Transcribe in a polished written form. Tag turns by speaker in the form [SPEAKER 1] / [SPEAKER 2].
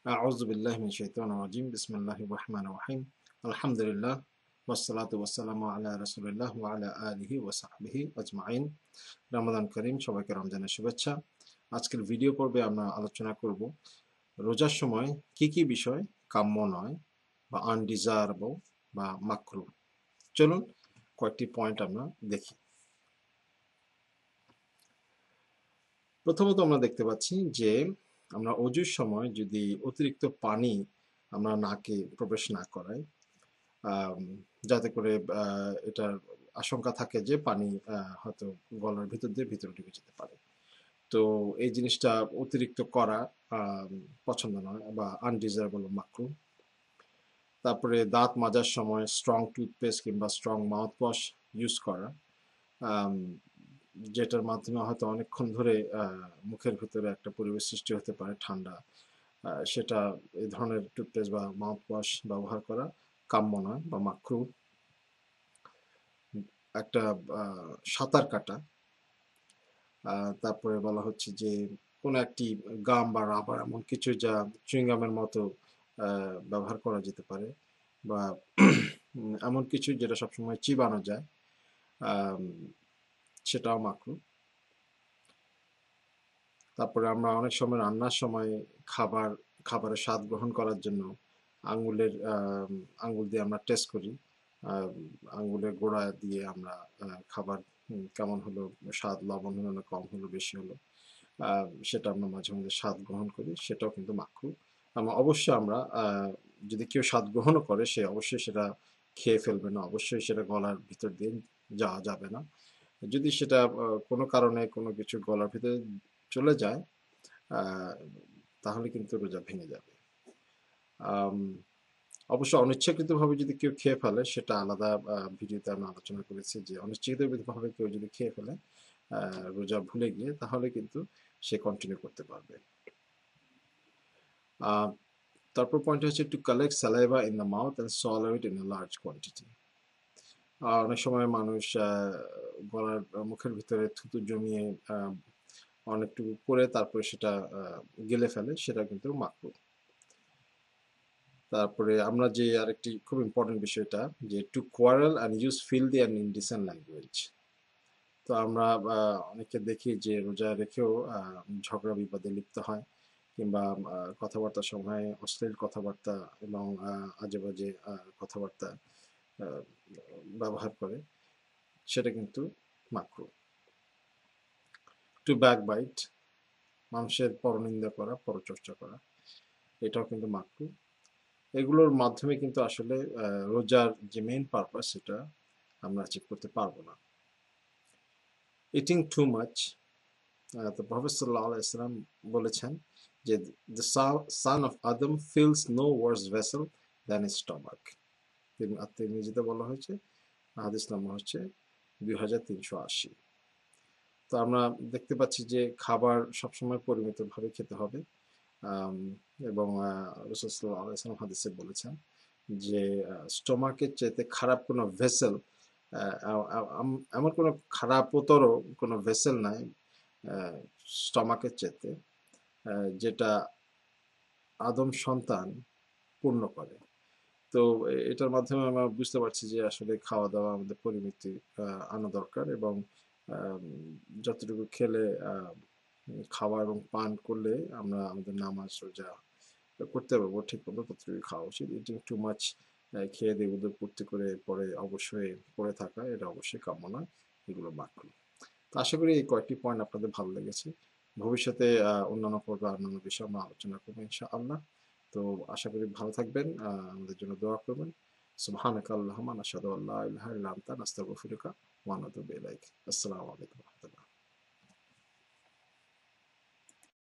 [SPEAKER 1] أعوذ بالله من الشيطان الرجيم بسم الله الرحمن الرحيم الحمد لله والصلاة والسلام على رسول الله وعلى آله وصحبه أجمعين রমাদান করিম সবাইকে রমজানের শুভেচ্ছা। আজকের ভিডিও পর্বে আমরা আলোচনা করব রোজার সময় কি কি বিষয় কাম্য নয় বা আনডিজায়ারেবল বা মাকরুহ। চলুন কয়েকটি পয়েন্ট আমরা দেখি। প্রথমত আমরা দেখতে পাচ্ছি যে আমরা অজুর সময় যদি অতিরিক্ত পানি আমরা নাকে প্রবেশ না করাই, যাতে করে এটার আশঙ্কা থাকে যে পানি হয়তো গলার ভিতর দিয়ে ভিতরে ঢুকে যেতে পারে। তো এই জিনিসটা অতিরিক্ত করা পছন্দ নয় বা আনডিজায়ারেবল মাকরুহ। তারপরে দাঁত মাজার সময় স্ট্রং টুথপেস্ট কিংবা স্ট্রং মাউথওয়াশ ইউজ করা, যেটার মাধ্যমে হয়তো অনেকক্ষণ ধরে মুখের ভিতরে একটা পরিবেশ সৃষ্টি হতে পারে ঠান্ডা, সেটা এই ধরনের টুথপেস্ট বা মাউথওয়াশ ব্যবহার করা কাম্য নয় বা মাকরুহ। একটা সাঁতার কাটা, তারপরে বলা হচ্ছে যে কোনো একটি গাম বা রাবার এমন কিছু যা চুইংগামের মতো ব্যবহার করা যেতে পারে, বা এমন কিছু যেটা সবসময় চিবানো যায়, সেটাও মাকরুহ। তারপরে আমরা অনেক সময় রান্নার সময় খাবারের স্বাদ গ্রহণ করার জন্য আঙ্গুল দিয়ে আমরা টেস্ট করি, আঙ্গুলের গোড়া দিয়ে আমরা খাবার কেমন হলো, স্বাদ লবণ হলো না কম হলো বেশি হলো, সেটা আমরা মাঝে মাঝে স্বাদ গ্রহণ করি, সেটাও কিন্তু মাকরুহ। অবশ্যই আমরা যদি কেউ স্বাদ গ্রহণও করে সে অবশ্যই সেটা খেয়ে ফেলবে না, অবশ্যই সেটা গলার ভিতর দিয়ে যাওয়া যাবে না। যদি সেটা কোনো কারণে কোনো কিছু গলার ভিতরে চলে যায়, তাহলে কিন্তু রোজা ভেঙে যাবে। অবশ্য অনিচ্ছাকৃতভাবে যদি কেউ খেয়ে ফেলে, সেটা আলাদা ভিডিওতে আমরা আলোচনা করেছি যে অনিচ্ছাকৃতভাবে কেউ যদি খেয়ে ফেলে রোজা ভুলে গিয়ে, তাহলে কিন্তু সে কন্টিনিউ করতে পারবে। তারপর পয়েন্ট হচ্ছে to collect saliva in the mouth and swallow it in a large quantity। অনেক সময় মানুষ মুখের ভিতরে থুতু জমিয়ে অনেকটুকু করে তারপরে সেটা গিলে ফেলে, সেটা কিন্তু মাকরুহ। তারপরে আমরা যে আরেকটি খুব ইম্পর্টেন্ট বিষয়টা, যে to quarrel and use filthy and indecent language. তো আমরা অনেকে দেখি যে রোজা রেখেও ঝগড়া বিবাদে লিপ্ত হয়, কিংবা কথাবার্তার সময় অশ্লীল কথাবার্তা এবং আজে বাজে কথাবার্তা ব্যবহার করে, সেটা কিন্তু মাকরুহ। টু ব্যাকবাইট, মানুষের পরনিন্দা করা, পরচর্চা করা, এটাও কিন্তু মাকরুহ। এগুলোর মাধ্যমে কিন্তু আসলে রোজার যে মেইন পারপাস সেটা আমরা অ্যাচিভ করতে পারবো না। ইটিং টু মাচ, তো প্রফেট সাল্লাল্লাহু আলাইহি ওয়াসাল্লাম বলেছেন যে the son of Adam fills no worse vessel than his stomach। তিরমিজিতে বলা হয়েছে, হাদিস নাম্বার হচ্ছে 2380। তো আমরা দেখতে পাচ্ছি যে খাবার সবসময় পরিমিতভাবে খেতে হবে, এবং রাসূল সাল্লাল্লাহু আলাইহি ওয়াসাল্লাম হাদিসে বলেছেন যে স্টোমাকের চাইতে খারাপ কোনো ভেসেল, এমন কোনো খারাপতর কোনো ভেসেল নাই স্টমাকের চাইতে, যেটা আদম সন্তান পূর্ণ করে। তো এটার মাধ্যমে আমরা বুঝতে পারছি যে আসলে খাওয়া দাওয়া আমাদের পরিমিতি আনা দরকার, এবং যতটুকু খেলে খাওয়া এবং পান করলে আমরা আমাদের নামাজ রোজা করতে পারবো ঠিক মতো, ততটুকু খাওয়া উচিত। ইটিং টু মাচ, খেয়ে দিয়ে উদর পূর্তি করে পরে অবশ্যই পড়ে থাকা, এটা অবশ্যই কাম্য নয়, এগুলো মাকরুহ। তো আশা করি এই কয়েকটি পয়েন্ট আপনাদের ভালো লেগেছে। ভবিষ্যতে অন্যান্য পর্বে অন্যান্য বিষয়ে আমরা আলোচনা করবো ইনশাআল্লাহ। তো আশা করি ভালো থাকবেন, আমাদের জন্য দোয়া করবেন। সুবহানাকা আল্লাহুম্মা নাশহাদু আল্লা ইলাহা ইল্লা আনতা নাস্তাগফিরুকা ওয়া নাতুবু ইলাইক। আসসালামু আলাইকুম।